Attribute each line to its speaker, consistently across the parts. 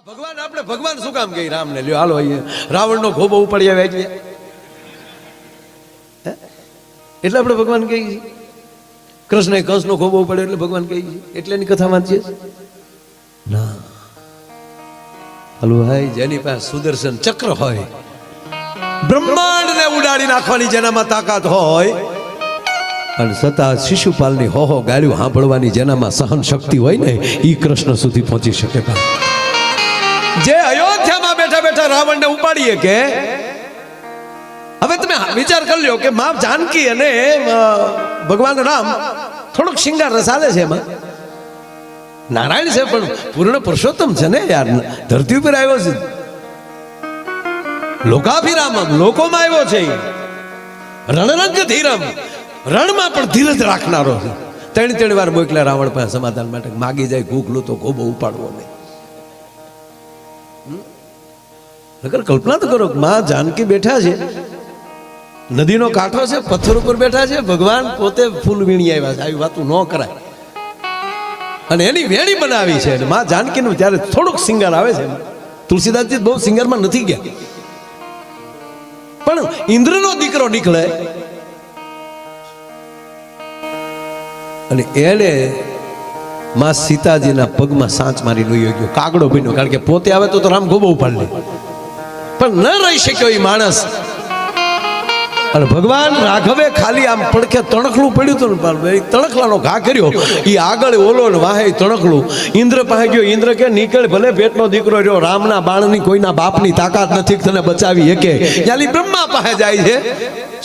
Speaker 1: ભગવાન આપણે ભગવાન શું કામ કહી રામને લ્યો હાલો રાવણનો ખોબો ઉપાડી આવે એટલે આપણે ભગવાન કહી છીએ. કૃષ્ણ કંસનો ખોબો ઉપાડ્યો એટલે ભગવાન કહી છીએ એટલે એની કથા વાંચીએ ના. હાલો ભાઈ જેની પાસે સુદર્શન ચક્ર હોય, બ્રહ્માંડને ઉડાડી નાખવાની જેનામાં તાકાત હોય, અને છતાં શિશુપાલની હો ગાળ્યું સાંભળવાની જેનામાં સહન શક્તિ હોય ને એ કૃષ્ણ સુધી પહોંચી શકે. જે અયોધ્યામાં બેઠા બેઠા રાવણને ઉપાડીએ કે હવે તમે વિચાર કરી લો કે માં જાનકી અને ભગવાન રામ થોડોક શિંગાર રસ આલે છે, એમાં નારાયણ છે પણ પૂર્ણ પુરુષોત્તમ છે ને યાર, ધરતી ઉપર આવ્યો છે, લોકાભિરામ લોકોમાં આવ્યો છે, રણરંગ ધીરમ રણમાં પણ ધીરજ રાખનારો છે. ત્રણ વાર મોકલ્યા રાવણ પાસે સમાધાન માટે, માગી જાય ભૂખલું તો ખોબો ઉપાડવો નહીં. નકર કલ્પના તો કરો, માં જાનકી બેઠા છે, નદીનો કાંઠો છે, પથ્થર ઉપર બેઠા છે, ભગવાન પોતે ફૂલ વીણી આવ્યા છે, આવી વાતું ન કરાય. અને એની વેણી બનાવી છે. અને માં જાનકીનું ત્યારે થોડુંક સિંગાર આવે છે. તુલસીદાસજી બહુ સિંગારમાં નથી ગયા, પણ ઇન્દ્રનો દીકરો નીકળે અને એને માં સીતાજીના પગમાં સાંચ મારી લઈ ગયો, કાગડો બન્યો. કારણ કે પોતે આવે તો રામ ગોબો ઉપાડી લે, પણ ન રહી શક્યો એ માણસ. અને ભગવાન રાઘવે ખાલી આમ પડખે તણખલું પડ્યું હતું ને, તણખલાનો ઘા કર્યો, એ આગળ ઓલો ને વાહે તણખલું. ઇન્દ્ર પાસે ગયો, ઇન્દ્ર કે નીકળ, ભલે પેટનો દીકરો રહ્યો, રામના બાણની કોઈના બાપની તાકાત નથી તને બચાવી એકે. ત્યાંથી બ્રહ્મા પાસે જાય છે,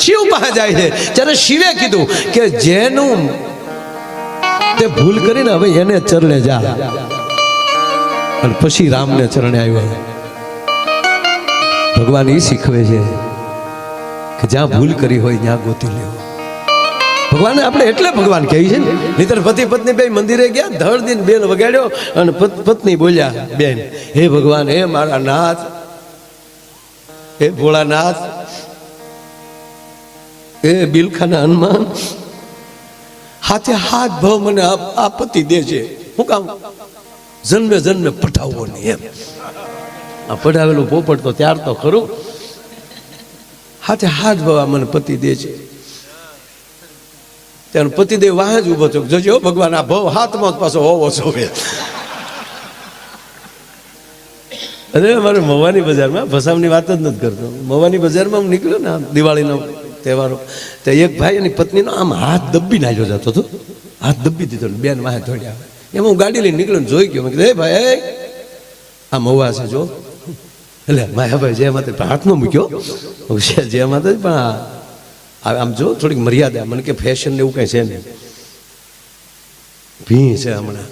Speaker 1: શિવ પાસે જાય છે. ત્યારે શિવે કીધું કે જેનું તે ભૂલ કરીને હવે એને ચરણે જા. અને પછી રામને ચરણે આવ્યો. ભગવાન એ શીખવે છે કે જ્યાં ભૂલ કરી હોય ત્યાં ગોતી લેવો. ભગવાન આપણે એટલે ભગવાન કહે છે ને, નહીતર પતિ પત્ની બે મંદિરે ગયા, ધડ દિન બેન વગાડ્યો અને પત્ની બોલ્યા, બેન હે ભગવાન, હે મારા નાથ, હે ભોળાનાથ, હે બિલખાના હનુમાન, હાથે હાથ ભાવ મને આ પતિ દે છે. હું કામ જન્મે જન્મે પટાવવો નહીં એમ. આ પઢાવેલું પોપટ તો ત્યાર તો ખરું, હાથે હાથ ભાવ મને પતિ દે છે. ત્યારે પતિદેવ વાહ જ ઉભો થયો, જોજો ભગવાન આ ભાવ હાથમાં પાછો હોવો જોવે. અરે અમારે મવાની બજારમાં, ભસામની વાત જ નથી કરતો, મવાની બજારમાં હું નીકળ્યો ને દિવાળીનો તહેવારો, તો એક ભાઈ એની પત્નીનો આમ હાથ દબ્બી નાખ્યો જતો હતો, હાથ દબ્બી દીધો, બેન વાહે દોડ્યા. એમાં હું ગાડી લઈને નીકળ્યો ને જોઈ ગયો, મેં કીધું હે ભાઈ આ મવા છે જો. એટલે માયાભાઈ જે માતે હાથમાં મૂક્યો, જે માતે પણ આમ જો થોડીક મર્યાદા, મને કે ફેશન ને એવું કઈ છે નહીં, ભી છે હમણાં.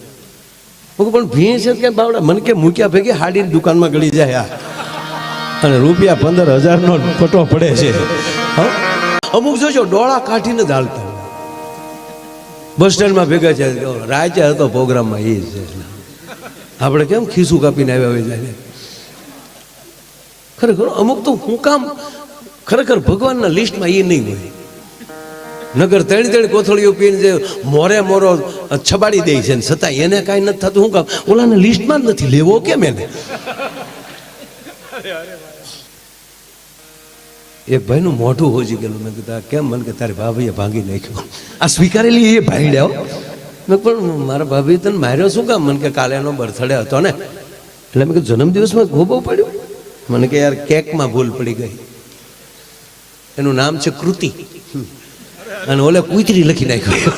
Speaker 1: હું પણ ભી છે કે બાવડા, મને કે મૂક્યા ભેગી હાડીની દુકાનમાં ગળી જાય અને રૂપિયા 15,000 નો પટો પડે છે. અમુક જોજો ડોળા કાઢીને જ હાલતા હોય. બસ સ્ટેન્ડમાં ભેગા છે, રાજ્ય હતો પ્રોગ્રામમાં એ છે. આપણે કેમ ખીસું કાપીને આવ્યા હોય જાય. ખરેખર અમુક તો હું કામ ખરેખર ભગવાનના લિસ્ટમાં એ નહીં હોય. નગર ત્રણ કોથળીઓ પીને જે મોરે મોરો છબાડી દે છે, છતાં એને કાંઈ નથી થતું. શું કામ? ઓલાને લિસ્ટમાં જ નથી લેવો કેમ એને? એક ભાઈનું મોઢું હોજી ગયેલું. મેં કીધું કેમ? મને કે તારી ભાભીએ ભાંગી નાખ્યો. આ સ્વીકારેલી એ ભાંડ્યા. મેં પણ મારા ભાભી તને માર્યો શું કામ? મને કે કાલે એનો બર્થડે હતો ને, એટલે મેં કીધું જન્મદિવસમાં ગોબો પડ્યો? મને કે યાર કેકમાં ભૂલ પડી ગઈ. એનું નામ છે કૃતિ, અને ઓલે કુતરી લખી નાખ્યો.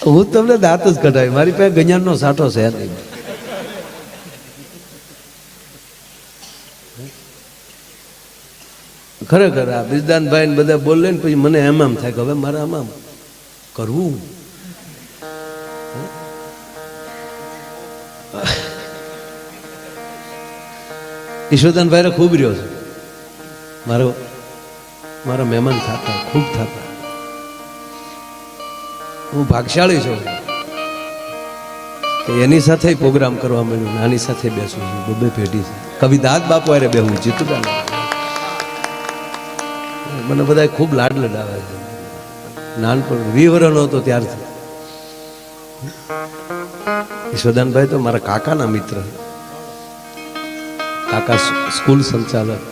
Speaker 1: હું તમને દાંત જ કઢાવી, મારી પાસે ગજાનનો સાઠો છે નહીં. ખરેખર આ બિરદાનભાઈ ને બધા બોલે ને પછી મને એમ થાય કે હવે મારે આમ કરવું. ઈશ્વરદાનભાઈ ખૂબ રહ્યો છે, મારા મહેમાન થતા ખૂબ થતા. હું ભાગશાળી છું કે એની સાથે પ્રોગ્રામ કરવા મળ્યું, આની સાથે બેસું છું. બબે પેઢી છે. કવિદાસ બાપુ અરે બેહું જીતુડા, મને બધા ખૂબ લાડ લડાવે છે. નાનપણ 20 વર્ષનો હતો ત્યારથી ઈશ્વરદાનભાઈ તો મારા કાકાના મિત્ર, કાકા સ્કૂલ સંચાલક,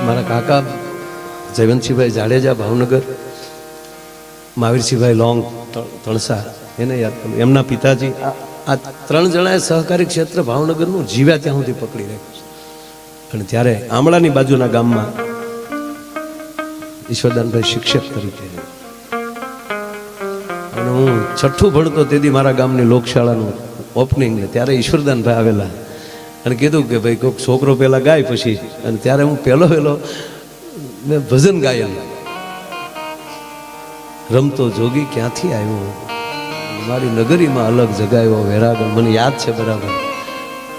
Speaker 1: મારા કાકા જયવંતસિંહભાઈ જાડેજા ભાવનગર, મહાવીરસિંહભાઈ લોંગ તણસા, એને યાદ કરું. એમના પિતાજી આ 3 જણાએ સહકારી ક્ષેત્ર ભાવનગરનું જીવ્યા ત્યાં સુધી પકડી રાખ્યું છે. અને ત્યારે આમળાની બાજુના ગામમાં ઈશ્વરદાનભાઈ શિક્ષક તરીકે, અને હું 6ઠું ભણતો તેથી મારા ગામની લોકશાળાનું ઓપનિંગ, ત્યારે ઈશ્વરદાનભાઈ આવેલા અને કીધું કે ભાઈ કોઈક છોકરો પહેલા ગાય પછી. અને ત્યારે હું પહેલો મેં ભજન ગાયેલું, રમતો જોગી ક્યાંથી આવ્યો, મારી નગરીમાં અલગ જગાયો વેરાગણ, મને યાદ છે બરાબર.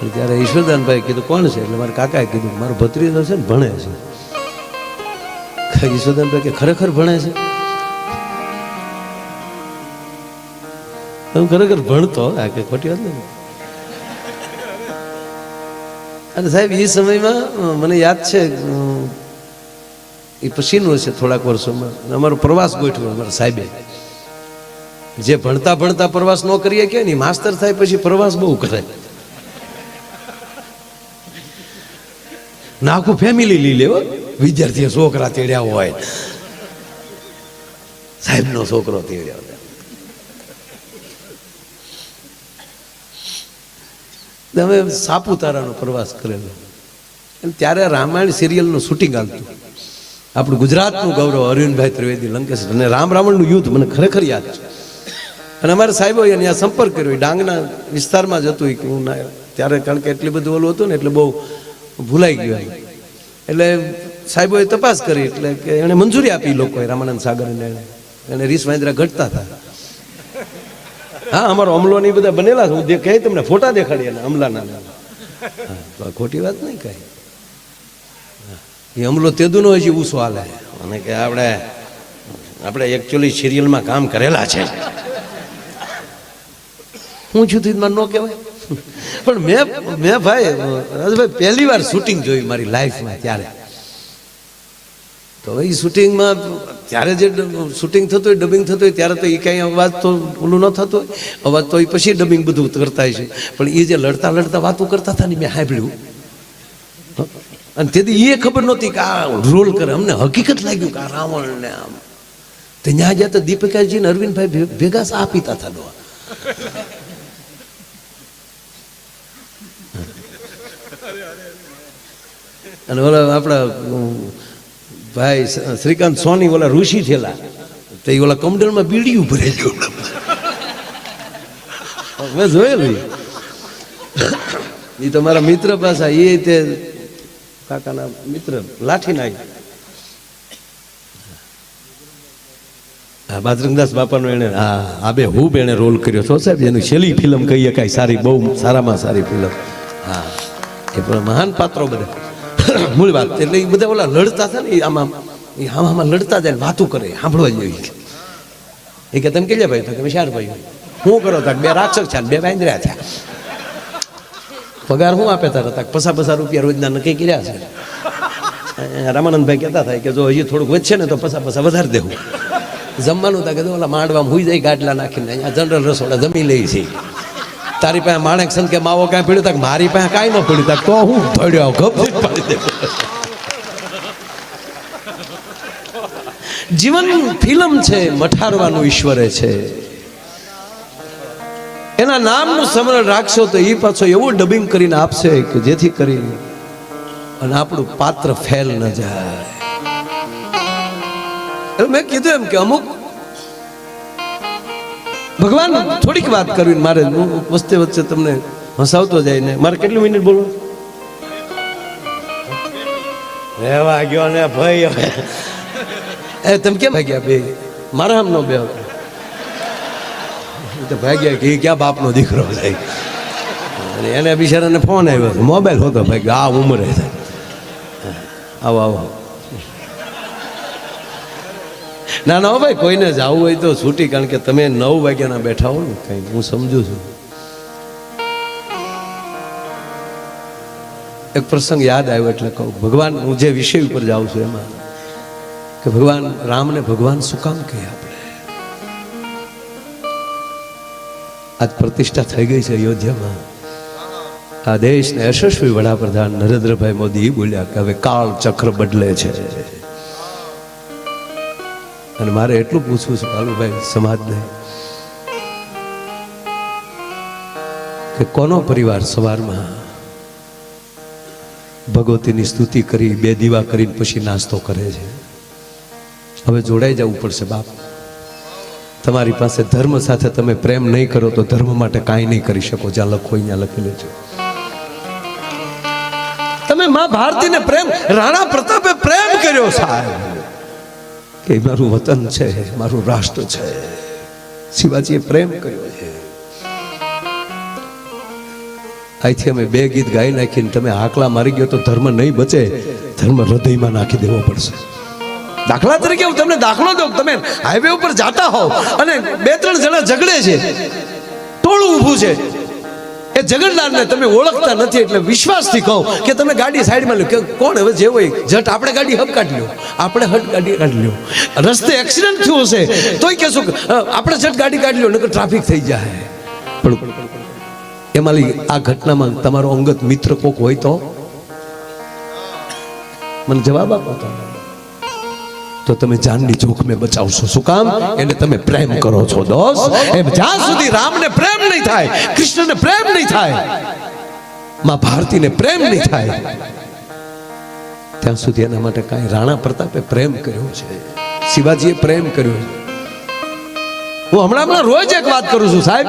Speaker 1: અને ત્યારે ઈશ્વરદાનભાઈ કીધું કોણ છે, એટલે મારા કાકાએ કીધું મારો ભત્રીજો છે ને ભણે છે. ઈશ્વરદાનભાઈ કે ખરેખર ભણે છે? હું ખરેખર ભણતો, આ કે ખોટી વાત નહીં. અને સાહેબ એ સમયમાં મને યાદ છે, એ પછીનું છે થોડાક વર્ષોમાં, અમારો પ્રવાસ ગોઠવ્યો અમારા સાહેબે. જે ભણતા ભણતા પ્રવાસ ન કરીએ કે નહીં, માસ્તર થાય પછી પ્રવાસ બહુ કરે. ના આખું ફેમિલી લઈ લેવો, વિદ્યાર્થી છોકરા તેડ્યા હોય, સાહેબનો છોકરો તેડ્યા હોય. અમે સાપુતારાનો પ્રવાસ કરેલો, અને ત્યારે રામાયણ સિરિયલનું શૂટિંગ આવતું. આપણું ગુજરાતનું ગૌરવ અરવિંદભાઈ ત્રિવેદી લંકેશ, અને રામ રાવણનું યુદ્ધ મને ખરેખર યાદ છે. અને અમારા સાહેબો અહીંયા સંપર્ક કર્યો, ડાંગના વિસ્તારમાં જ હતું કે હું ના, ત્યારે કારણ કે એટલી બધું ઓલું હતું ને એટલે બહુ ભૂલાઈ ગયું. એટલે સાહેબોએ તપાસ કરી, એટલે કે એણે મંજૂરી આપી લોકોએ, રામાનંદ સાગર એને રીસ વાંદરા ઘટતા હતા. હા, અમારો અમલો ને બધા બનેલા છે, હું કહે તમને ફોટા દેખાડીએ ને અમલાના. હા, ખોટી વાત નહીં કઈ. એ અમલો તેદુનો હજી ઉસો હાલે, અને કે આપણે એકચ્યુઅલી સિરિયલમાં કામ કરેલા છે. હું છું તીજ ન કહેવાય, પણ મેં ભાઈ રાજભાઈ પહેલી વાર શૂટિંગ જોયું મારી લાઈફમાં. ત્યારે તો એ શૂટિંગમાં ત્યારે જે શૂટિંગ થતું હોય, ડબિંગ થતું હોય, ત્યારે તો એ કાંઈ અવાજ તો ઓલું ન થતો હોય, અવાજ તો એ પછી ડબિંગ બધું કરતા છે. પણ એ જે લડતા લડતા વાતો કરતા હતા ને મેં સાંભળ્યું, અને તેથી એ ખબર નહોતી કે આ રોલ કરે. અમને હકીકત લાગ્યું કે આ રાવણ ને આમ. તો ત્યાં જ્યાં તો દીપિકાજી ને અરવિંદભાઈ ભેગા સા પીતા હતા ડોહા. અને ઓલા આપણા ભાઈ શ્રીકાંત સોની ઓલા ઋષિ થયેલા, તો એ ઓલા કમડલમાં બીડીયું ભરેલું મેં જોયેલું. એ તો મારા મિત્ર પાછા, એ તે કાકાના મિત્ર લાઠી નાખ્યું. હા, બાજરંગદાસ બાપાનો એને આબે હુબ એને રોલ કર્યો છો સાહેબ. એની છેલ્લી ફિલ્મ કહીએ કાંઈ સારી, બહુ સારામાં સારી ફિલ્મ. હા, એ પણ મહાન પાત્રો બધા. મૂળ વાત એટલે એ બધા ઓલા લડતા હતા ને, આમાં લડતા જાય, વાતું કરે, સાંભળવા જોઈએ. એ કે તમે કેટલા ભાઈ? તો કે 4 ભાઈ. શું કરો? તક 2 રાક્ષસ છે, 2 વાંદરા થયા. પગાર શું આપે તારે? તક 50 રૂપિયા રોજના નક્કી કર્યા છે. રામાનંદભાઈ કહેતા થાય કે જો હજી થોડુંક વધશે ને તો 50 વધારે દેવું. જમવાનું તા કે ઓલા માંડવામાં હુઈ જાય, ગાટલા નાખીને અહીંયા જનરલ રસોડા જમી લે છે. તારી પાસે માણેક સંત કે માવો કાંઈ પડ્યું? તક મારી પાસે કાંઈ ન પડ્યું. તક તો હું પડ્યો ગપ પાડી દે. જીવન ફિલ્મ છે, મઠારવાનું ઈશ્વરે છે. એના નામનું સ્મરણ રાખશો તો એ પાછો એવું ડબિંગ કરીને આપશે કે જેથી કરીને અને આપણું પાત્ર ફેલ ન જાય. એટલે મેં કીધું એમ કે અમુક ભગવાન થોડીક વાત કરવી મારે, વચ્ચે વચ્ચે તમને હસાવતો જાય ને. મારે કેટલી મિનિટ બોલવું? રહેવા ગયો ને ભાઈ. હવે તમે કેમ ભાગ્યા બે? મારા આમ નો બે તો ભાગ્યા કે ક્યાં બાપનો દીકરો થાય. અને એને બિચારાને ફોન આવ્યો, મોબાઈલ હોતો ભાઈ આ ઉંમરે થાય. આવો આવો. ના ના ભાઈ, કોઈને જવું હોય તો છૂટી, કારણ કે તમે 9 વાગ્યાના બેઠા હો ને, કઈ હું સમજુ છું. એક પ્રસંગ યાદ આવ્યો એટલે કહું. ભગવાન, હું જે વિષય ઉપર જાઉં છું એમાં કે ભગવાન રામને ભગવાન શું કામ કહે આપણે? આજ પ્રતિષ્ઠા થઈ ગઈ છે અયોધ્યામાં. આ દેશના યશસ્વી વડાપ્રધાન નરેન્દ્રભાઈ મોદી બોલ્યા કે હવે કાળ ચક્ર બદલે છે. અને મારે એટલું પૂછવું છે કાલુભાઈ સમાજને કે કોનો પરિવાર સવારમાં ભગવતીની સ્તુતિ કરી 2 દીવા કરીને પછી નાસ્તો કરે છે? હવે જોડાઈ જવું પડશે બાપ. તમારી પાસે ધર્મ સાથે તમે પ્રેમ નહીં કરો તો ધર્મ માટે કાંઈ નહીં કરી શકો. જ્યાં લખો અહીંયા લખી લેજો. તમે માં ભારતીને પ્રેમ, રાણા પ્રતાપે પ્રેમ કર્યો સાહેબ કે મારું વતન છે, મારું રાષ્ટ્ર છે. શિવાજીએ પ્રેમ કર્યો છે. અહીંથી અમે 2 ગીત ગાઈ નાખીને તમે આકલા મારી ગયો તો ધર્મ નહીં બચે. ધર્મ હૃદયમાં નાખી દેવો પડશે. દાખલા તરીકે હું તમને દાખલો દઉં. તમે હાઈવે ઉપર જાતા હોવ અને 2-3 જણા ઝઘડે છે, ટોળું ઊભું છે. એ ઝઘડનારને તમે ઓળખતા નથી એટલે વિશ્વાસથી કહો કે તમે ગાડી સાઈડમાં લો. કે કોણ હવે જે હોય જટ આપણે ગાડી હબ કાઢી લો, આપણે હટ ગાડી કાઢી લો. રસ્તે એક્સિડન્ટ થયું હશે તોય કહેશું આપણે જટ ગાડી કાઢી લો, નકર ટ્રાફિક થઈ જાય. પણ એમાં આ ઘટનામાં તમારો અંગત મિત્ર કોક હોય તો મને જવાબ આપો. તો તમે જાનની જોખમે બચાવશો. શું કામ? એને તમે પ્રેમ કરો છો દોસ્ત. એમ જ્યાં સુધી રામને પ્રેમ નહીં થાય, કૃષ્ણને પ્રેમ નહીં થાય, માં ભારતીને પ્રેમ નહીં થાય, ત્યાં સુધી એના માટે કાંઈ. રાણા પ્રતાપે પ્રેમ કર્યો છે, શિવાજીએ પ્રેમ કર્યો છે. હું હમણાં રોજ એક વાત કરું છું સાહેબ.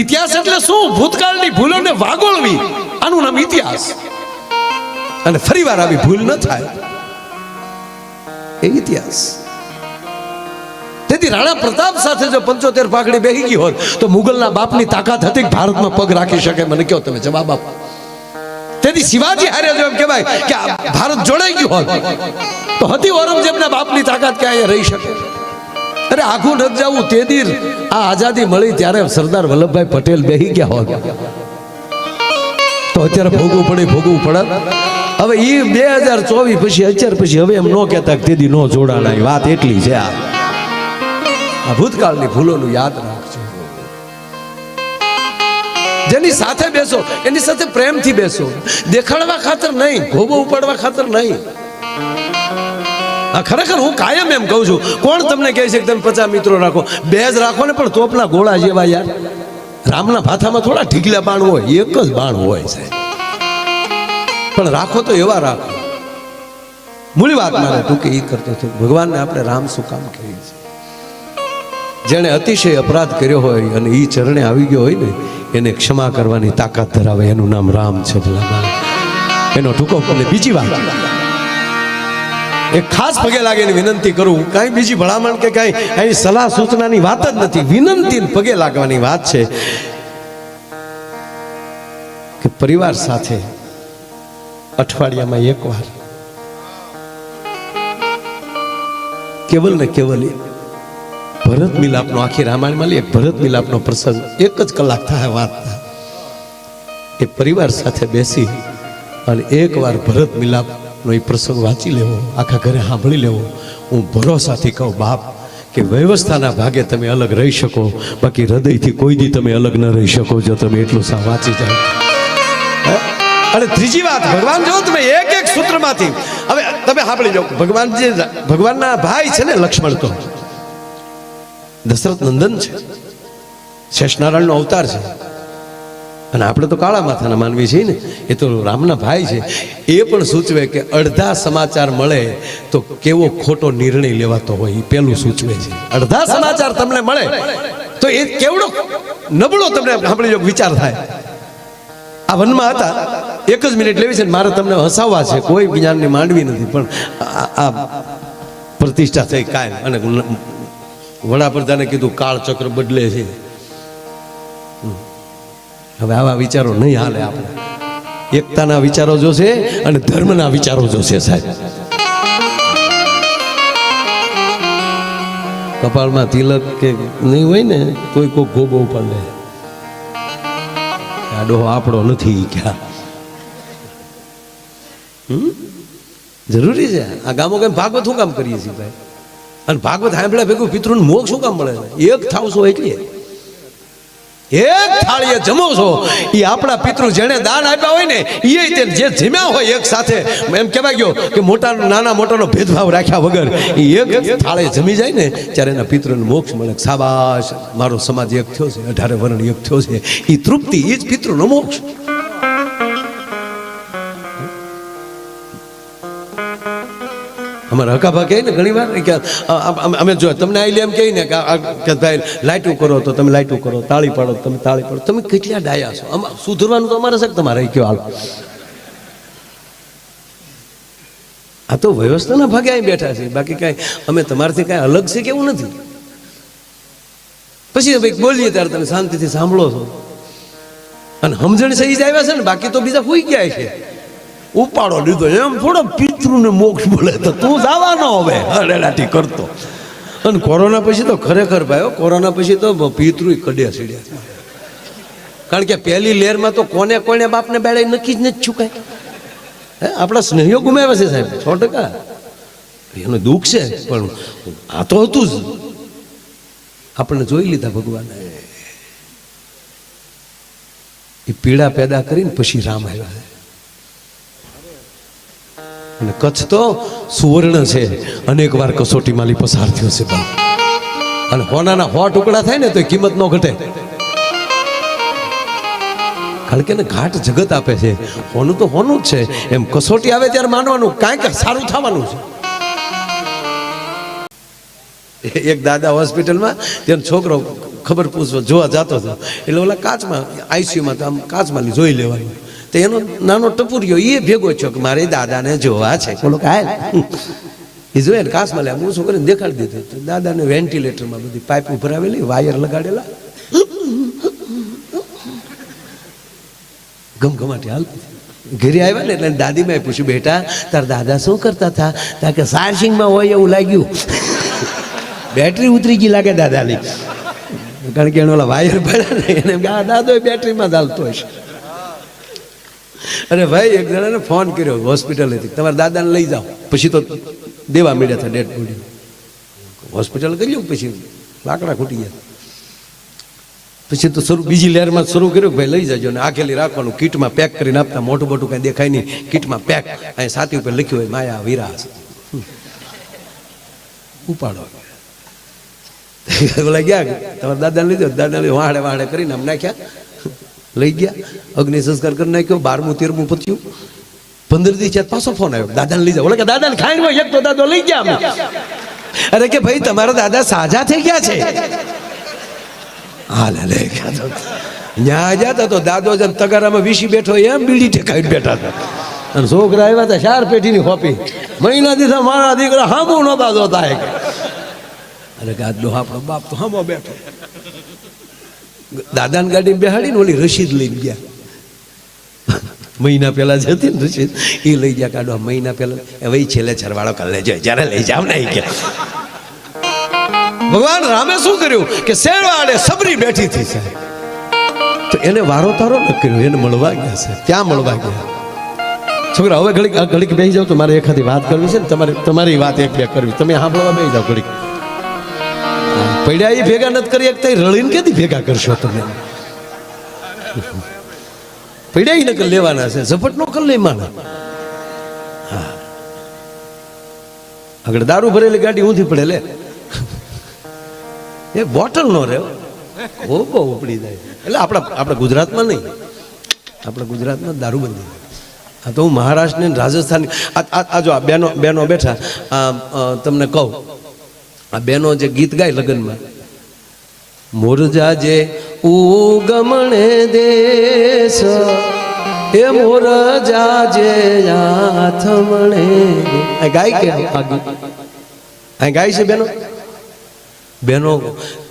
Speaker 1: ઇતિહાસ એટલે શું? ભૂતકાળની ભૂલોને વાગોળવી, આનું નામ ઇતિહાસ. અને ફરીવાર આવી ભૂલ ન થાય એ ઇતિહાસ. તેથી રાણા પ્રતાપ સાથે જો 75 પાઘડી બેહી ગઈ હોત તો મુગલના બાપની તાકાત હતી કે ભારતમાં પગ રાખી શકે? મને કહો, તમે જવાબ આપો. તેથી શિવાજી હારે જો એમ કહેવાય કે ભારત જોડાઈ ગયું હોત તો હતી ઔરંગઝેબના બાપની તાકાત કે અહીંયા રહી શકે? અરે આખું નથી જવું. તે દી આ આઝાદી મળી ત્યારે સરદાર વલ્લભભાઈ પટેલ બેહી ગયા હોત તો અત્યારે ભોગવું પડે. હવે એ 2024 પછી અત્યાર પછી હવે એમ ન કહેતા કે તેદી નો જોડાણા. વાત એટલી છે. આ ભૂતકાળની ભૂલોનું યાદ રાખજો. જેની સાથે બેસો એની સાથે પ્રેમથી બેસો, દેખાડવા ખાતર નહીં, ભોગો ઉપાડવા ખાતર નહીં. ખરેખર હું કાયમ એમ કહું છું. કોણ તમને કહે છે કે તમે 50 મિત્રો રાખો? 2 જ રાખો ને, પણ તોપના ગોળા જેવા. યાર રામના ભાથામાં થોડા ઢીકલા બાણ હોય, એક જ બાણ હોય સાહેબ. પણ રાખો તો એવા રાખો. મૂળી વાત મારે તું કે એ કરતો હતો. ભગવાનને આપણે રામ શું કામ કહીએ છીએ? જેણે અતિશય અપરાધ કર્યો હોય અને એ ચરણે આવી ગયો હોય ને, એને ક્ષમા કરવાની તાકાત ધરાવે, એનું નામ રામ છે. એનો ટૂંકો. અને બીજી વાત, એક ખાસ પગે લાગીને વિનંતી કરું. કાંઈ બીજી ભલામણ કે કાંઈ અહીં સલાહ સૂચનાની વાત જ નથી. વિનંતી પગે લાગવાની વાત છે કે પરિવાર સાથે અઠવાડિયામાં એકવાર કેવલ ને કેવલ ભરત મિલાપનો, આખી રામાયણમાં એક ભરત મિલાપનો પ્રસંગ 1 જ કલાક થાય વાત. એ પરિવાર સાથે બેસી અને એકવાર ભરત મિલાપનો એ પ્રસંગ વાંચી લેવો, આખા ઘરે સાંભળી લેવો. હું ભરોસાથી કહું બાપ કે વ્યવસ્થાના ભાગે તમે અલગ રહી શકો, બાકી હૃદયથી કોઈ દી તમે અલગ ન રહી શકો જો તમે એટલું વાંચી જાય. અને ત્રીજી વાત, ભગવાન જો તમે એક સૂત્રમાંથી હવે તમે સાંભળી જાઓ. ભગવાનના ભાઈ છે ને લક્ષ્મણ, તો દશરથ નંદન છે, શેષનારાયણનો અવતાર છે. અને આપણે તો કાળા માથાના માનવી છીએ ને, એ તો રામના ભાઈ છે. એ પણ સૂચવે કે અડધા સમાચાર મળે તો કેવો ખોટો નિર્ણય લેવાતો હોય, એ પેલું સૂચવે છે. અડધા સમાચાર તમને મળે તો એ કેવડો નબળો તમને સાંભળી જો વિચાર થાય. આ વનમાં હતા, 1 જ મિનિટ લેવી છે ને મારે તમને હસાવવા છે. કોઈ જ્ઞાનની માંડવી નથી, પણ આ પ્રતિષ્ઠા થઈ કાયમ. અને વડાપ્રધાને કીધું કાળ ચક્ર બદલે છે. હવે આવા વિચારો નહીં હાલે. આપણે એકતાના વિચારો જોશે અને ધર્મના વિચારો જોશે સાહેબ. કપાળમાં તિલક કે નહીં હોય ને તોય કોઈ ગોબો પડે. આ ડોહો આપણો નથી ક્યાં. જરૂરી છે આ ગામો કેમ ભાગવત શું કામ કરીએ છીએ ભાઈ? અને ભાગવત સાંભળ્યા ભેગું પિતૃને મોક્ષ શું કામ મળે? એક થાવશો એટલે એક થાળીએ જમો છો એ આપણા પિતૃ જેણે દાન આપ્યા હોય ને એ જે જમ્યા હોય એક સાથે, એમ કહેવાય ગયો કે મોટા નાના મોટાનો ભેદભાવ રાખ્યા વગર એ એક થાળે જમી જાય ને ત્યારે એના પિતૃને મોક્ષ મળે. શાબાશ, મારો સમાજ એક થયો છે, 18 વર્ણ એક થયો છે. એ તૃપ્તિ, એ જ પિતૃનો મોક્ષ. અમારા હકાભા કહે ને ઘણી વાર કે અમે જો તમને આઈ એમ કહી ને કે ભાઈ લાઇટું કરો તો તમે લાઇટું કરો, તાળી પાડો તો તમે તાળી પાડો. તમે કેટલા ડાયા છો. સુધરવાનું તો અમારે છે કે તમારે કયો હાલ. આ તો વ્યવસ્થાના ભાગે અહીં બેઠા છે, બાકી કાંઈ અમે તમારાથી કાંઈ અલગ છે કે એવું નથી. પછી ભાઈ બોલીએ ત્યારે તમે શાંતિથી સાંભળો છો અને સમજણ સહી જ આવ્યા છે ને, બાકી તો બીજા હોઈ ગયા છે. ઉપાડો લીધો એમ થોડો પિતૃને મોક્ષ બોલે તો તું જવાનો હવે હરેલાટી કરતો. અને કોરોના પછી તો ખરેખર ભાઈ, કોરોના પછી તો પિતૃ કડ્યા સીડ્યા. કારણ કે પહેલી લહેરમાં તો કોને કોને બાપને બેડે નક્કી જ નથી છુકાય. આપણા સ્નેહીઓ ગુમાવ્યા છે સાહેબ, 100%. એનું દુઃખ છે, પણ આ તો હતું જ. આપણને જોઈ લીધા ભગવાને. એ પીડા પેદા કરીને પછી રામ આવ્યા છે. અને કચ્છ તો સુવર્ણ છે, અનેક વાર કસોટીમાંથી પસાર થયો છે બાપ. અને હોનાના 100 ટુકડા થાય ને તો કિંમત ન ઘટે. કારણ કે ઘાટ જગત આપે છે. હોનું તો હોનું જ છે. એમ કસોટી આવે ત્યારે માનવાનું કાંઈક સારું થવાનું છે. એક દાદા હોસ્પિટલમાં તેનો છોકરો ખબર પૂછવા જોવા જતો હતો, એટલે ઓલા કાચમાં આઈસીયુમાં તો આમ કાચમાં જોઈ લેવાનું. તો એનો નાનો ટપુરિયો એ ભેગો છો કે મારે દાદાને જોવા છે. બોલો કાય એ જોઈએ ને કાચમાં લે, હું શું કરીને દેખાડી દીધું. દાદાને વેન્ટિલેટરમાં બધી પાઇપ ભરાવેલી, વાયર લગાડેલા, ગમગમાટી હાલતી. ઘરે આવ્યા ને એટલે દાદીમાં પૂછ્યું, બેટા તાર દાદા શું કરતા હતા? તા કે ચાર્જિંગમાં હોય એવું લાગ્યું, બેટરી ઉતરી ગઈ લાગે દાદાની. કારણ કે એને ઓલા વાયર ભર્યા ને એને દાદો બેટરીમાં ચાલતો હશે. અરે ભાઈ એક જણાને ફોન કર્યો હોસ્પિટલેથી, તમારા દાદાને લઈ જાઓ. પછી તો દેવા મળ્યા હતા ડેડ બોડી. હોસ્પિટલ કર્યું, પછી લાકડા ખૂટી ગયા. પછી તો બીજી લહેરમાં શરૂ કર્યું, ભાઈ લઈ જાજો ને આખેલી રાખવાનું, કીટમાં પેક કરીને આપતા. મોટું મોટું કાંઈ દેખાય નહીં, કીટમાં પેક. અહીં સાથી ઉપર લખ્યું હોય માયા વિરાસ. ઉપાડો. બોલા ગયા તમારા દાદાને લીધો, દાદાને વાહડે વાહડે કરીને આમ નાખ્યા, લઈ ગયા. અગ્નિ સંસ્કાર કરી નાખ્યો. 12મું 13મું પત્યું. 15 દી ચાર પાછો ફોન આવ્યો, દાદાને લઈ જાઓ. બોલે કે દાદાને ખાઈને હોય એક તો દાદો લઈ ગયા અમે. અરે કે ભાઈ તમારા દાદા સાજા થઈ ગયા છે. હા લે ગયા. ન્યા જતા તો દાદો જેમ તગારામાં વીસી બેઠો એમ બીડી ટેકાઈને બેઠા હતા. અને છોકરા આવ્યા હતા 4 પેટીની ખોપી. મહિના દીધા મારા દીકરા હામો નહોતા જોતા. અરે કે આજનો આપણો બાપ તો હામો બેઠો. દાદાની ગાડીમાં બેહાડીને ઓલી રસીદ લઈને ગયા. મહિના પહેલા જ હતી ને રસીદ, એ લઈ ગયા કાઢવા. મહિના પહેલા હવે છેલ્લે છરવાળો કરી લેજો, જ્યારે લઈ જાવ ને ગયા. ભગવાન રામે શું કર્યું કે શેરવાડે સબરી બેઠી હતી સાહેબ, તો એને વારો તારો ન કર્યો, એને મળવા ગયા છે. ત્યાં મળવા ગયા. છોકરા હવે ઘડીક બેસી જાવ તો મારે એખાદી વાત કરવી છે ને, તમારી વાત એક બે કરવી. તમે સાંભળવા બેસી જાઓ ઘડીક. પડ્યા એ ભેગા નથી કરી શકતા, રળીને ક્યાંથી ભેગા કરશો તમે? પડ્યા નકર લેવાના છે, ઝપટ નો કર લે માના. હા, આગળ દારૂ ભરેલી ગાડી ઊંધી પડે લે, એ બોટલ નો રે બહુ ઉપડી જાય. એટલે આપણા ગુજરાતમાં નહીં, આપણા ગુજરાતમાં દારૂબંધી. આ તો હું મહારાષ્ટ્ર ને રાજસ્થાન, આ જો આ બેનો બેઠા, તમને કહું, આ બેનો જે ગીત ગાય લગ્નમાં, મોરજા જે ઉગમણે દેશ એ મોરજા જે આથમણે, આ ગાય કે આ ગાય છે બેનો. બેનો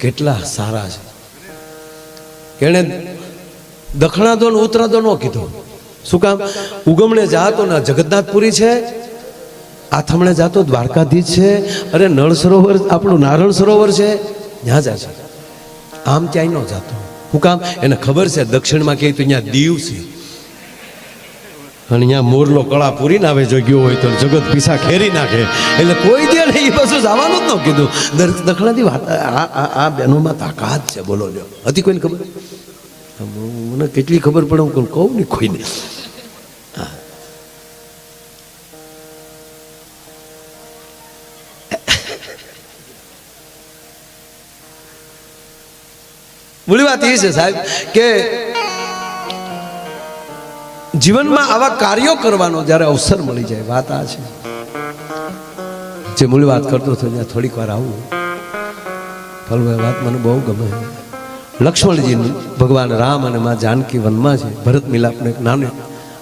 Speaker 1: કેટલા સારા છે. એણે દક્ષિણાદો ને ઉત્તરાદો નો કીધો. શું કામ? ઉગમણે જાતો ને જગન્નાથપુરી છે, આથમણે જાતો દ્વારકાધીશ છે, અરે નળ સરોવર આપણું નારણ સરોવર છે, ત્યાં જાય છે. આમ ક્યાંય ન જાતો. શું કામ? એને ખબર છે દક્ષિણમાં ક્યાંય તો અહીંયા દીવ છે. અને અહીંયા મોરલો કળા પૂરી ના આવે જો ગયો હોય તો જગત પીસા ખેરી નાખે એટલે કોઈ દે નહીં, એ બધું જવાનું જ ન કીધું. દખલાથી વાત આ બહેનોમાં તાકાત છે. બોલો જો હતી કોઈને ખબર? મને કેટલી ખબર પડે હું કહું નહીં કોઈને. મૂળ વાત એ છે સાહેબ કે જીવનમાં આવા કાર્યો કરવાનો જ્યારે અવસર મળી જાય, વાત આ છે. જે મૂળ વાત કરતો હતો ત્યાં થોડીક વાર આવું ફલભાઈ, વાત મને બહુ ગમે. લક્ષ્મણજી ભગવાન રામ અને માં જાનકી વનમાં છે. ભરત મિલાપનો એક નાનો,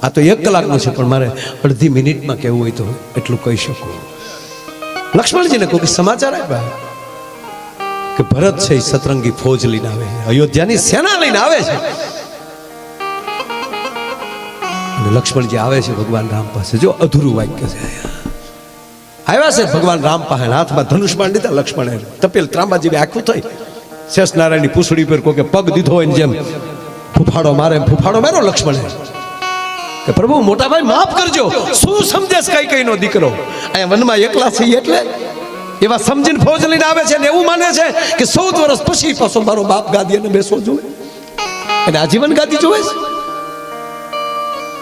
Speaker 1: આ તો 1 કલાકનું છે પણ મારે અડધી મિનિટમાં કહેવું હોય તો એટલું કહી શકું. લક્ષ્મણજીને કોઈ સમાચાર આપ્યા કે ભરત છે એ સતરંગી ફોજ લઈને આવે છે, અયોધ્યાની સેના લઈને આવે છે. અને લક્ષ્મણજી આવે છે ભગવાન રામ પાસે. જો અધૂરું વાક્ય છે. આવ્યા છે ભગવાન રામ પાસે, હાથમાં ધનુષ બાણ લીધા. લક્ષ્મણે તપેલ ત્રાંબા જેવી આખું થઈ. શેષ નારાયણની પૂંછડી પર કોઈ પગ દીધો હોય ને જેમ ફૂફાડો મારે ફૂફાડો માર્યો લક્ષ્મણે કે પ્રભુ મોટા ભાઈ માફ કરજો, શું સમજેશ કઈ કઈ નો દીકરો, અહીંયા વનમાં એકલા છે એટલે એવા સમજીને ફોજ લઈને આવે છે ને એવું માને છે કે 14 વર્ષ પછી પાછો મારો બાપ ગાદી અને બેસવો જોઈએ અને આજીવન ગાદી જોવે છે.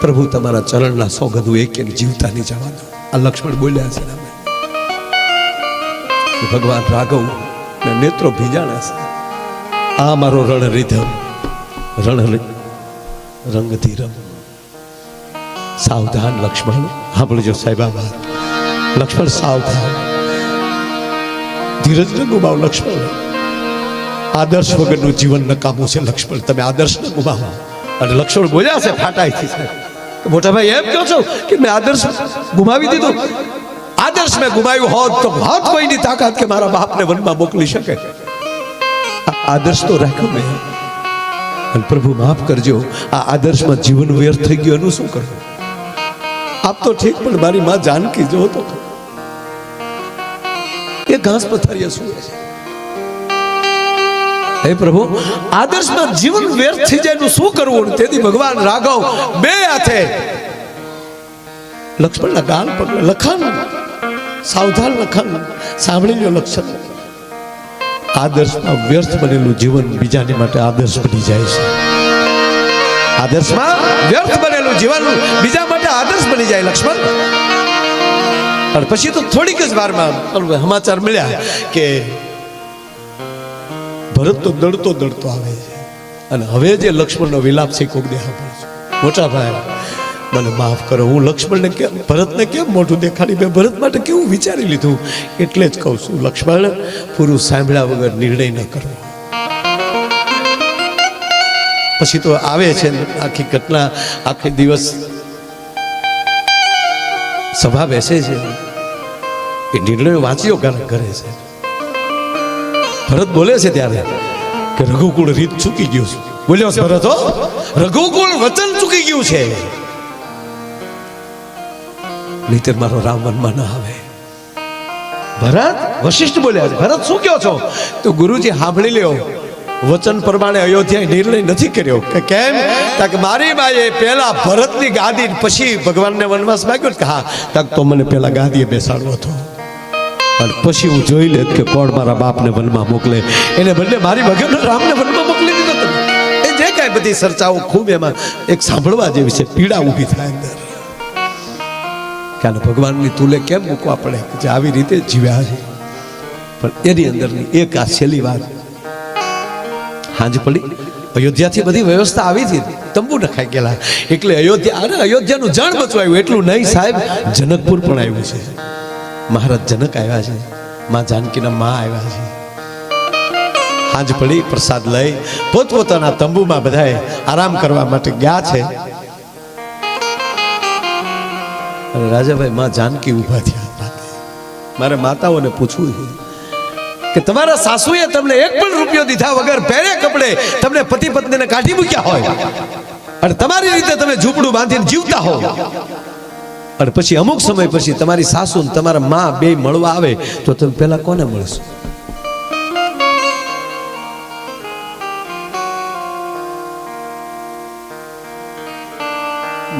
Speaker 1: પ્રભુ તમારા ચરણના સોગંદુ એક જીવતા નહીં જવા દો. આ લક્ષ્મણ બોલ્યા છે. ભગવાન રાઘવ ને નેત્રો ભીજાણા છે. આ મારો રણ રીધમ રણ રંગધીરમ. સાવધાન લક્ષ્મણ, સાંભળજો સાહેબ આ વાત. લક્ષ્મણ સાવધાન, ધીરજ ન ગુમાવો લક્ષ્મણ. આદર્શ વગરનું જીવન નકામું છે લક્ષ્મણ, તમે આદર્શ ન ગુમાવો. અને લક્ષ્મણ બોલ્યા છે ફાટાઈથી, મોટા ભાઈ એમ કહો છો કે મેં આદર્શ ગુમાવી દીધો? આદર્શ મેં ગુમાવ્યું હોત તો હોત કોઈની તાકાત કે મારા બાપને વનમાં મોકલી શકે. આદર્શ તો રાખ્યો મેં. અને પ્રભુ માફ કરજો, આ આદર્શમાં જીવન વ્યર્થ થઈ ગયું, એનું શું કરવું? આપ તો ઠીક, પણ મારી માં જાનકી જો તો એ ઘાસ પથારીએ સૂવે છે. હે પ્રભુ, આદર્શમાં જીવન વ્યર્થ થઈ જાય એનું શું કરવું? તેથી ભગવાન રાઘવ બે હાથે લક્ષ્મણના ગાલ પકડે. લખન, સાવધાન લખન, સાંભળી લો લક્ષ્મણ. આદર્શમાં વ્યર્થ બનેલું જીવન બીજાની માટે આદર્શ બની જાય છે. આદર્શમાં વ્યર્થ બનેલું જીવન બીજા માટે આદર્શ બની જાય લક્ષ્મણ. અને પછી તો થોડીક જ વારમાં સમાચાર મળ્યા કે ભરત તો દડતો દડતો આવે છે. અને હવે જે લક્ષ્મણનો વિલાપ છે કોક દે સાંભળજો. મોટા ભાઈ મને માફ કરો, હું લક્ષ્મણને કેમ ભરતને કેમ મોઢું દેખાડી, મેં ભરત માટે કેવું વિચારી લીધું. એટલે જ કહું છું લક્ષ્મણ, પૂરું સાંભળ્યા વગર નિર્ણય ન કરવો. પછી તો આવે છે આખી ઘટના, આખી દિવસ સભા બેસે છે, એ નિર્ણય વાંચ્યો કરે છે. ભરત બોલે છે ત્યારે કે રઘુકુળ રીત ચૂકી ગયું છે. બોલ્યો ભરત, હો રઘુકુળ વચન ચૂકી ગયું છે, નહીતર મારો રામ વનમાં ના આવે. ભરત, વશિષ્ઠ બોલ્યા છે. ભરત શું કહો છો? તો ગુરુજી સાંભળી લ્યો, વચન પ્રમાણે અયોધ્યાએ નિર્ણય નથી કર્યો. કે કેમ? કે મારી બાએ પહેલા ભરતની ગાદી પછી ભગવાનને વનવાસ માંગ્યો કે હા, તો મને પહેલા ગાદીએ બેસાડવો હતો અને પછી હું જોઈ લેત કે કોણ મારા બાપને વનમાં મોકલે. એને બદલે મારી વગર રામને વનમાં મોકલી દીધો. તમે એ જે કાંઈ બધી ચર્ચાઓ ખૂબ એમાં એક સાંભળવા જેવી છે, પીડા ઊભી થાય અંદર. કારણ ભગવાનની તુલે કેમ મૂકવા પડે કે જે આવી રીતે જીવ્યા છે. પણ એની અંદરની એક આ છેલ્લી વાત. હાંજ પડી, અયોધ્યાથી બધી વ્યવસ્થા આવી હતી, તંબુ નખાઈ ગયેલા, એટલે અયોધ્યાનું જાણ બચવાયું. એટલું નહીં સાહેબ, જનકપુર પણ આવ્યું છે. મહારાજ જનક આવ્યા છે, માં જાનકીના માં આવ્યા છે. હાંજ પડી, પ્રસાદ લઈ પોતપોતાના તંબુમાં બધાએ આરામ કરવા માટે ગયા છે. અને રાજાભાઈ માં જાનકી ઊભા થયા. મારે માતાઓને પૂછવું છે કે તમારા સાસુએ તમને 1 પણ રૂપિયો દીધા વગર પહેરે કપડે તમને પતિ પત્નીને કાઢી મૂક્યા હોય અને તમારી રીતે તમે ઝૂંપડું બાંધીને જીવતા હો, અને પછી અમુક સમય પછી તમારી સાસુ ને તમારા માં બે મળવા આવે તો તમે પહેલા કોને મળશો?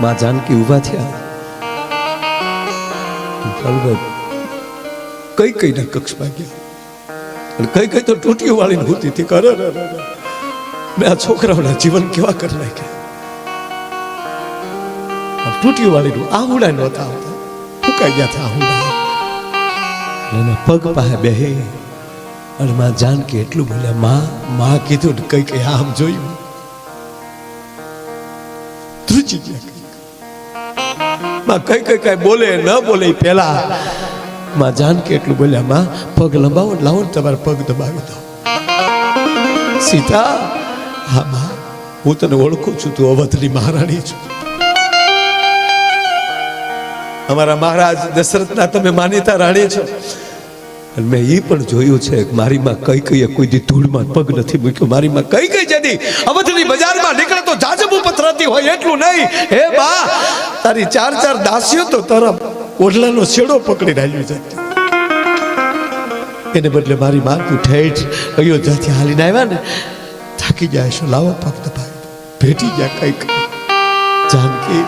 Speaker 1: માં જાનકી ઊભા થયા. કઈ કઈ ના કક્ષમાં ગયા અને કઈ કઈ તો ટૂટીઓ વાળીને હોતી હતી. કરે મેં આ છોકરાઓના જીવન કેવા કરી નાખ્યા. ટૂટીઓ વાળીનું આહુડા નહોતા આવતા, ફૂંકાઈ ગયા હતા આહુડા. એના પગ પાસે બેહે અને માં જાનકી એટલું બોલ્યા, માં કીધું કઈ કઈ આમ જોયું ધ્રુજી ગયા. માં કઈ કઈ બોલે ન બોલે પેલા માં જાનકી એટલું બોલ્યા, માં પગ લંબાવો, લાવો ને તમારા પગ દબાવી દો. સીતા, હા માં હું તને ઓળખું છું, તું અવધની મહારાણી છું. અમારા મહારાજ દશરથના તમે માનીતા રાણી છો. અને મેં એ પણ જોયું છે કે મારી માં કઈ કઈ કોઈ દી ધૂળમાં પગ નથી મૂક્યો. મારી માં કઈ કઈ જતી અવધની બજારમાં નીકળે તો જાજબુ પથરાતી હોય એટલું નહીં. હે બા, તારી ચાર દાસીઓ તો તારા ઓઢલાનો છેડો પકડી રાખ્યો છે. એને બદલે મારી માં તું ઠેઠ અયોધ્યાથી હાલીને આવ્યા ને, થાકી જાય છો, લાવો પગ દબાવી ભેટી ગયા. કઈ કઈ જાનકી,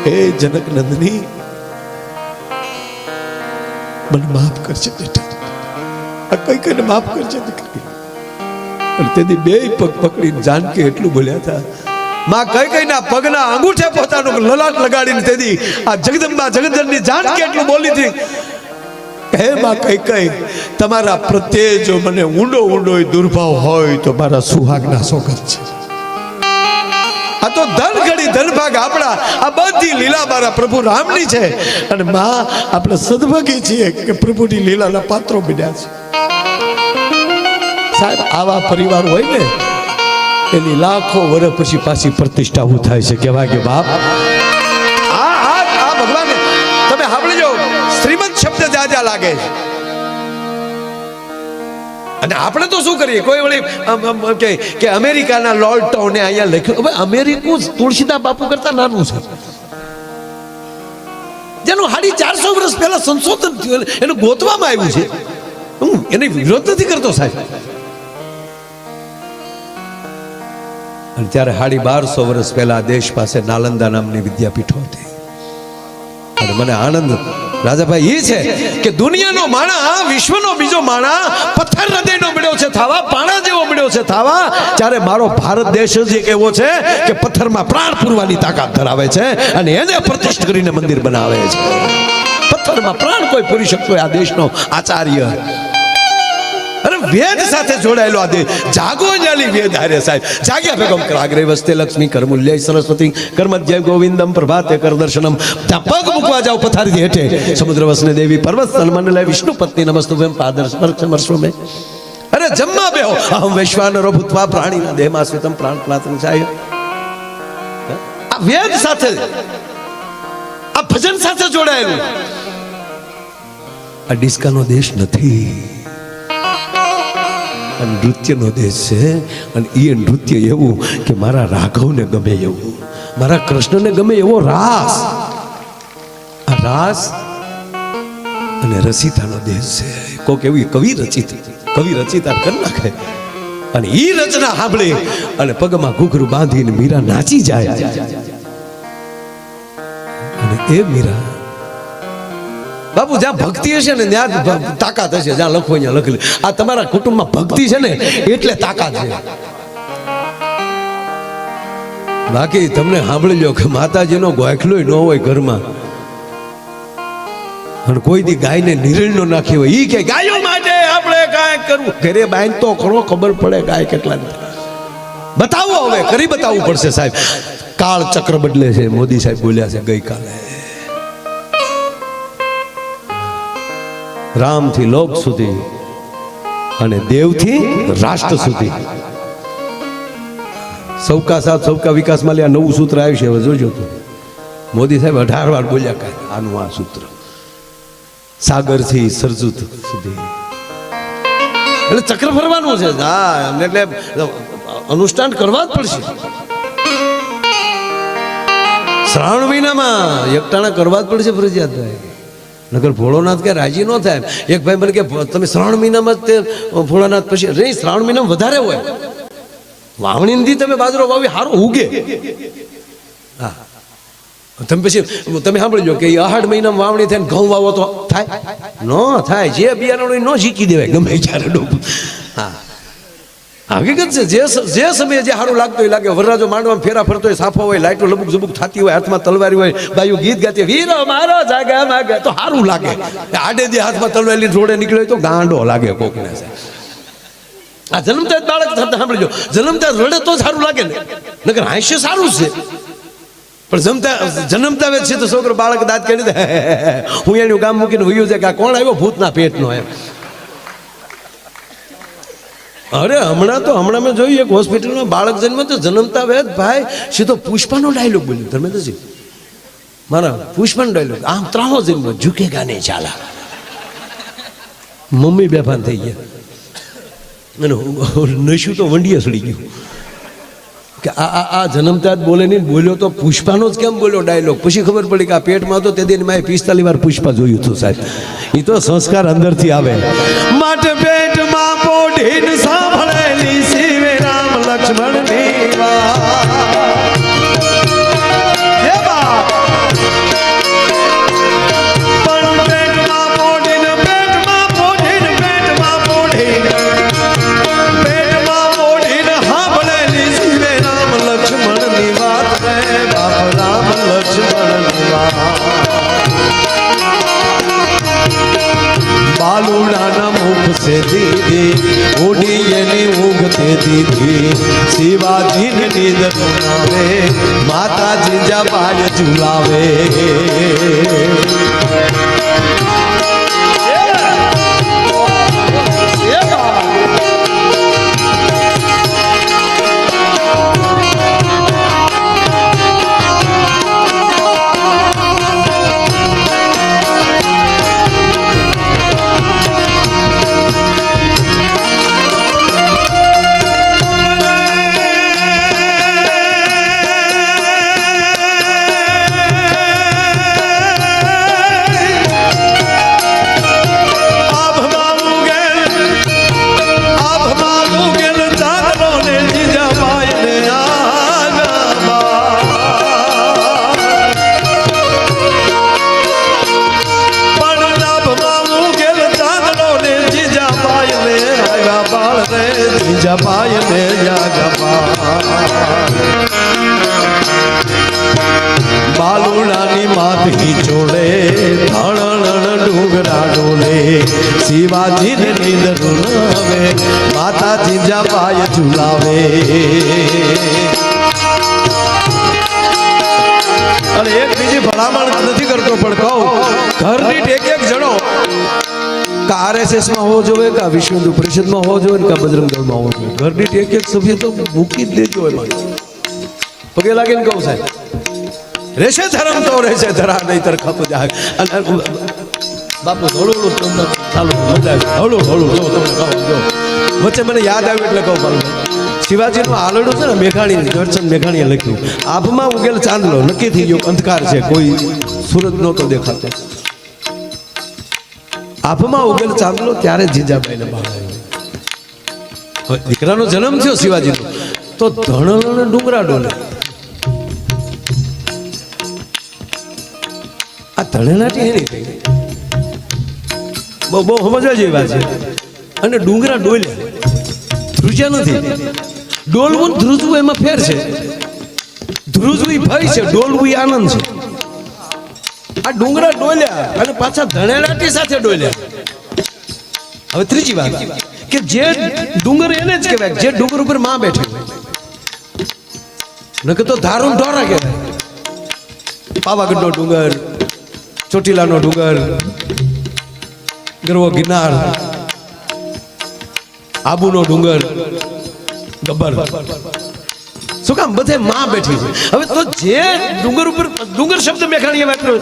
Speaker 1: હે જનક નંદની, મને માફ કરજે બેટા, આ કઈ કઈને માફ કરજે દીકરી. અને તેથી બે પગ પકડીને જાનકી એટલું બોલ્યા હતા, માં કઈ કઈ ના પગના અંગૂઠે પોતાનું લલાટ લગાડીને તેથી આ જગદંબા જગદંબની જાનકી એટલું બોલી હતી, હે માં કઈ કઈ, તમારા પ્રત્યે જો મને ઊંડો ઊંડો દુર્ભાવ હોય તો મારા સુહાગના સોગંદ છે. આ તો ધન ઘડી ધન ભાગ આપણા, આ બધી લીલા મારા પ્રભુ રામની છે. અને માં આપણે સદભાગી છીએ કે પ્રભુની લીલાના પાત્રો બન્યા છે. સાહેબ, આવા પરિવાર હોય ને એની લાખો વર્ષ પછી પાછી પ્રતિષ્ઠા હું થાય છે. કેવા કે બાપ, આ ભગવાન તમે સાંભળજો, શ્રીમંત શબ્દ જાજા લાગે છે. અને આપણે તો શું કરીએ, કોઈ વળી કે અમેરિકાના લોર્ડ ટાઉને અહીંયા લખ્યું. હવે અમેરિકું તુલસીદાસ બાપુ કરતા નાનું છે, જેનું 450 વર્ષ પહેલા સંશોધન થયું, એનું ગોતવામાં આવ્યું છે. હું એની વિરોધ નથી કરતો સાહેબ. અને ત્યારે 1250 વર્ષ પહેલા દેશ પાસે નાલંદા નામની વિદ્યાપીઠો હતી. અને મને આનંદ રાજાભાઈ એ છે કે દુનિયાનો માણા, વિશ્વનો બીજો માણા પથ્થર હૃદયનો મળ્યો છે થાવા, પાણા જેવો મળ્યો છે થાવા, ત્યારે મારો ભારત દેશ જ એક એવો છે કે પથ્થરમાં પ્રાણ પૂરવાની તાકાત ધરાવે છે અને એને પ્રતિષ્ઠિત કરીને મંદિર બનાવે છે. પથ્થરમાં પ્રાણ કોઈ પૂરી શકતો આ દેશનો આચાર્ય. અરે વેદ સાથે જોડાયેલો આ દેશ, જાગો જાલી વેદ હારે સાહેબ. જાગ્યા ભેગમ કરાગ્રે વસ્તે લક્ષ્મી કરમૂલ્ય સરસ્વતી કરમધ્ય ગોવિંદમ પ્રભાતે કર દર્શનમ. ત્યાં પગ મૂકવા જાવ પથારી હેઠે, સમુદ્ર વસને દેવી પર્વત સન્માન લે વિષ્ણુ પત્ની નમસ્તુભ્યમ પાદર સ્પર્શમર્શો મે. અરે જમવા બેહો, અહમ વૈશ્વાનરો ભૂત્વા પ્રાણીના દેહમાં સ્વેતમ પ્રાણ પ્લાતમ ચાહ્ય. આ વેદ સાથે, આ ભજન સાથે જોડાયેલું. આ ડિસ્કાનો દેશ નથી, નૃત્યનો દેશ છે. અને એ નૃત્ય એવું કે મારા રાઘવને ગમે એવું, મારા કૃષ્ણને ગમે એવો રાસ. આ રાસ અને રસિતાનો દેશ છે. કોક એવી કવિ રચિતા કરી નાખે અને એ રચના સાંભળી અને પગમાં ઘૂઘરું બાંધીને મીરા નાચી જાય. અને એ મીરા બાપુ જ્યાં ભક્તિ હશે ને ત્યાં તાકાત હશે. જ્યાં લખો ત્યાં લખેલું. આ તમારા કુટુંબમાં ભક્તિ છે ને એટલે તાકાત છે. બાકી તમને સાંભળી લો કે માતાજીનો ગોખલો ન હોય ઘરમાં, અને કોઈ દી ગાયને નિર્ણય નો નાખી હોય, ઈ કે ગાયો માટે આપણે કાંઈ કરવું. ઘરે બાંધ તો ખરો, ખબર પડે ગાય કેટલા બતાવો. હવે કરી બતાવવું પડશે સાહેબ. કાળ ચક્ર બદલે છે, મોદી સાહેબ બોલ્યા છે ગઈકાલે. રામથી લોક સુધી અને દેવથી રાષ્ટ્ર સુધી સૌકા સાથ સૌકા વિકાસમાં લે નવું સૂત્ર આવ્યું છે. હવે જોજો તો મોદી સાહેબ 18 વાર બોલ્યા કાંઈ આનું આ સૂત્ર. સાગરથી સરજુત સુધી એટલે ચક્ર ફરવાનું છે. હા, એટલે અનુષ્ઠાન કરવા જ પડશે. શ્રાવણ મહિનામાં એકટાણા કરવા જ પડશે ફરજિયાત ભાઈ. નગર ભોળોનાથ કે રાજી ન થાય. એક ભાઈ મને કે તમે શ્રાવણ મહિનામાં જ તે ભોળાનાથ પછી નહીં, શ્રાવણ મહિનામાં વધારે હોય. વાવણીથી તમે બાજરો વાવી સારો ઉગે. હા તમે પછી તમે સાંભળજો કે અહાડ મહિનામાં વાવણી થાય ઘઉં વાવો તો થાય ન થાય જે બિયારણ ન શીખી દેવાય ગમે ત્યારે ડૂબ હા હકીકત છે જે સમયે જે સારું લાગતું હોય લાગે વરરાજો માંડવામાં ફેરા ફરતો હોય સાફો હોય લાઈટો લબુક ઝબુક થતી હોય હાથમાં તલવારી હોય બાયું ગીત ગાતી વીરો મારો જાગા માગે તો સારું લાગે આડે જે હાથમાં તલવારી રોડે નીકળ્યો તો ગાંડો લાગે કોકને આ જન્મતા જ બાળક સાંભળજો જન્મતા રડે તો સારું લાગે ને નકર હાસ્ય સારું છે પણ જન્મતા વેદ છે તો છોકરો બાળક દાંત કાઢી દે હું એનું ગામ મૂકીને વયું છે કે આ કોણ આવ્યો ભૂતના પેટનો એમ અરે હમણાં મેં જોયું એક હોસ્પિટલમાં બાળક જન્મ તો જન્મતા વેદ ભાઈ સીધો પુષ્પાનો ડાયલોગ બોલ્યો ધર્મેન્દ્રજી મારા પુષ્પાનો ડાયલોગ આમ ત્રાહો જન્મ ઝુકેગા નહીં ચાલા મમ્મી બેભાન થઈ ગયા અને નશું તો વંડીએ સડી ગયું કે આ જન્મતા જ બોલે નહીં બોલ્યો તો પુષ્પાનો જ કેમ બોલ્યો ડાયલોગ પછી ખબર પડી કે આ પેટમાં તો તે દિન મેં 45 વાર પુષ્પા જોયું હતું સાહેબ એ તો સંસ્કાર અંદરથી આવે માટે પેટમાં પોઢીન સાંભળેલી શિવ રામ લક્ષ્મણની વાત હે બા પણ પેટમાં પોઢીન સાંભળેલી શિવ રામ લક્ષ્મણની વાત રે બાપ રામ લક્ષ્મણની વાત बालूडाना मुख से दीदी उड़ी एनी ऊँघते दीदी शिवाजी ने नींद सुनावे माता जीजा बाज झुलावे बालूडानी माथी चोड़े धण डूंगरा डोले शिवाजी ने नींद रुलावे माता जीजा पाय झुलावे अरे एक बीजी भलामण नहीं करतो पण कहूं घरनी एक एक जणो का आरएसएस में हो जोवे का विश्व हिंदू परिषद में हो जोवे का बजरंग दल में हो जोवे घरनी एक एक सभ्य तो मूकी देजो एमां पगे लागे ने कहूं साहेब रेशे धर्म तो रेशे धरा नहीं तर खप जाए बापू हळू તમને ચાલુ મજા હળુ હળુ જો તમને કહું જો વચ્ચે મને યાદ આવ્યું એટલે કહું પાલું શિવાજીનું આલડું છે ને મેઘાણી દર્શન મેઘાણીએ લખ્યું આભમાં ઉગેલ ચાંદલો નક્કી થઈ ગયો અંધકાર છે કોઈ સૂરજ નહોતો દેખાતો આભમાં ઉગેલ ચાંદલો ત્યારે જીજાબાઈને બાળ આવ્યો દીકરાનો જન્મ થયો શિવાજીનો તો ધણલને ડુંગરા ડોલે આ ધણેલાટી એની થઈ બહુ સમજવા જેવી વાત છે અને ડુંગરા ડોલ્યા ધ્રુજ્યા નથી ડોલવું ધ્રુજવું એમાં ફેર છે ધ્રુજવું ભય છે ડોલવું આનંદ છે આ ડુંગરા ડોલ્યા અને પાછા ધણેલાટી સાથે ડોલ્યા હવે ત્રીજી વાત કે જે ડુંગર એને જ કહેવાય જે ડુંગર ઉપર માં બેઠી નકર તો ધારું ઢોરા કહેવાય પાવાગઢનો ડુંગર ચોટીલાનો ડુંગર ગરવો ગિરનાર આબુનો ડુંગર ગબ્બર શું કામ બધે માં બેઠી છે હવે તો જે ડુંગર ઉપર ડુંગર શબ્દ મેઘાણીએ વાપર્યો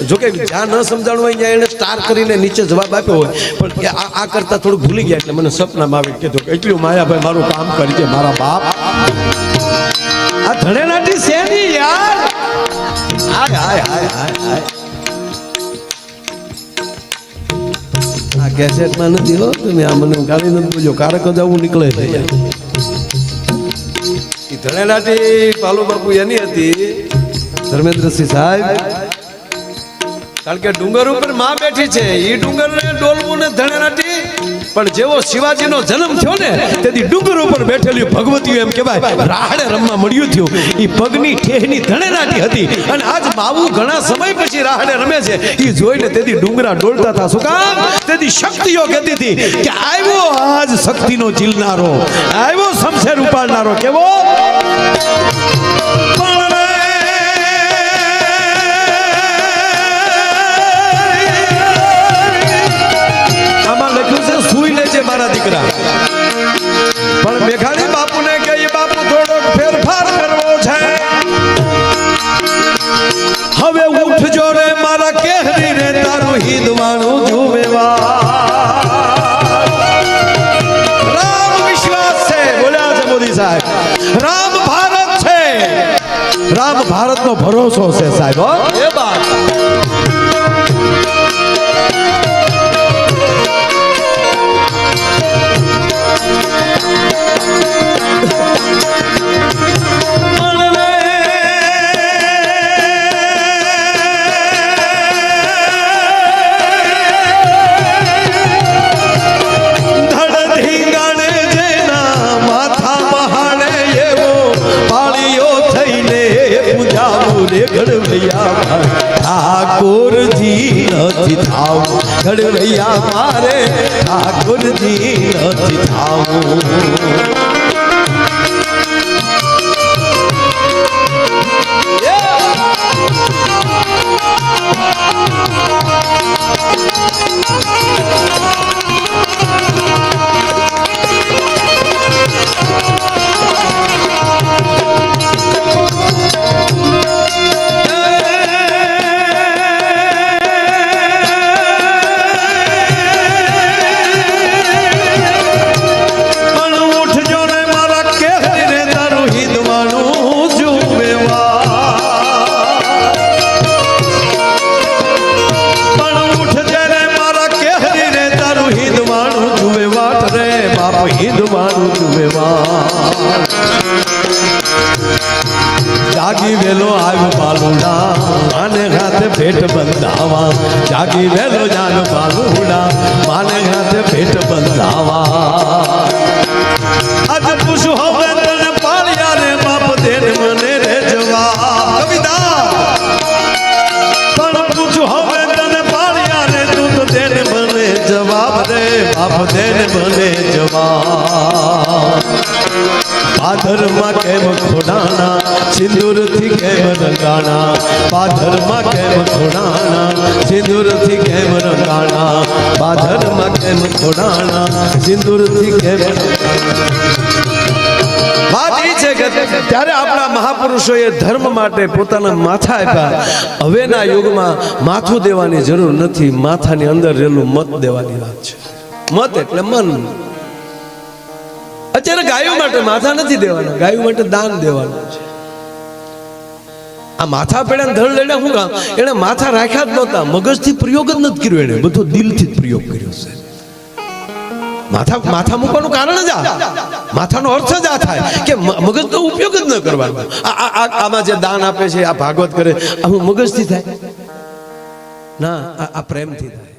Speaker 1: જોકે જ્યાં ન સમજાણું હોય ત્યાં એને સ્ટાર કરીને નીચે જવાબ આપ્યો હોય પણ આ કરતા થોડું ભૂલી ગયા એટલે મને સપનામાં આવી કીધું એટલું માયાભાઈ મારું કામ કરજે મારા બાપ આ ધણેલાટી શેની યાર હાય હાય હાય હાય હાય આ કેસેટમાં નથી હો તમે આ મને ગાલી નથી બોલ્યો કારક જ આવું નીકળે છે ધણેલાટી પાલુ બાપુ એની હતી ધર્મેન્દ્રસિંહ સાહેબ, કારણ કે ડુંગર ઉપર માં બેઠી છે, એ ડુંગર ને ડોલવું ને ધણેરાટી, પણ જેવો શિવાજીનો જન્મ થયો ને તેથી ડુંગર ઉપર બેઠેલી ભગવતી એમ કહેવાય રાહડે રમવા મળ્યું થયું. એ પગની ઠેહની ધણેરાટી હતી અને આજ માવું ઘણા સમય પછી રાહડે રમે છે. એ જોઈને તેથી ડુંગરા ડોલતા હતા. શું કામ? તેથી શક્તિઓ કહેતી હતી કે આવ્યો આજ શક્તિનો ચીલનારો, આવ્યો શમશેર ઉપાડનારો. કેવો? સુઈ લે છે મારા દીકરા, પણ મેઘાણી બાપુને કે બાપુ થોડો ફેરફાર કરવો છે. હવે ઉઠજો રે મારા કેહરી રે તારું હિંદવાણું જુવેવા. રામ વિશ્વાસ છે, બોલ્યા છે મોદી સાહેબ. રામ ભારત છે, રામ ભારતનો ભરોસો છે સાહેબ. એ વાત ઠાકોરજી નથી થાવું, ઘડવૈયા મારે ઠાકોરજી નથી થાવું. જાગી વેલો આવ્યો બાલુડા, માને હાથે ભેટ બંધાવા. જાગી વેલો જાન બાલુડા, માને હાથે ભેટ બંધાવા. આજ પૂછું હવે તને પાળ્યા રે બાપ દેન મને રે જવા. કવિતા પણ પૂછું હવે તને પાળ્યા રે તું તો દેન મને જવાબ રે બાપ દેન મને જવાબ. પાધરમાં કેમ ખોડાણા, સિંદૂરથી કેમ રંગાણા. પાધરમાં કેમ ખોડાણા, સિંદૂરથી કેમ રંગાણા. પાધરમાં કેમ ખોડાણા, સિંદૂરથી કેમ. વાત એ છે કે ત્યારે આપણા મહાપુરુષોએ ધર્મ માટે પોતાના માથા આપ્યા. હવેના યુગમાં માથું દેવાની જરૂર નથી, માથાની અંદર રહેલું મત દેવાની વાત છે. મત એટલે મન. અત્યારે ગાયો માટે માથા નથી દેવાના, ગાયો માટે દાન દેવાનું છે. આ માથા પેડા ધડ લેડા શું કામ? એને માથા રાખ્યા જ નહોતા, મગજથી પ્રયોગ જ નથી કર્યો, એને બધો દિલથી જ પ્રયોગ કર્યો છે. માથા મૂકવાનું કારણ જ આ, માથાનો અર્થ જ આ થાય કે મગજનો ઉપયોગ જ ન કરવાનો. આમાં જે દાન આપે છે, આ ભાગવત કરે, આ હું મગજથી થાય ના, આ પ્રેમથી થાય.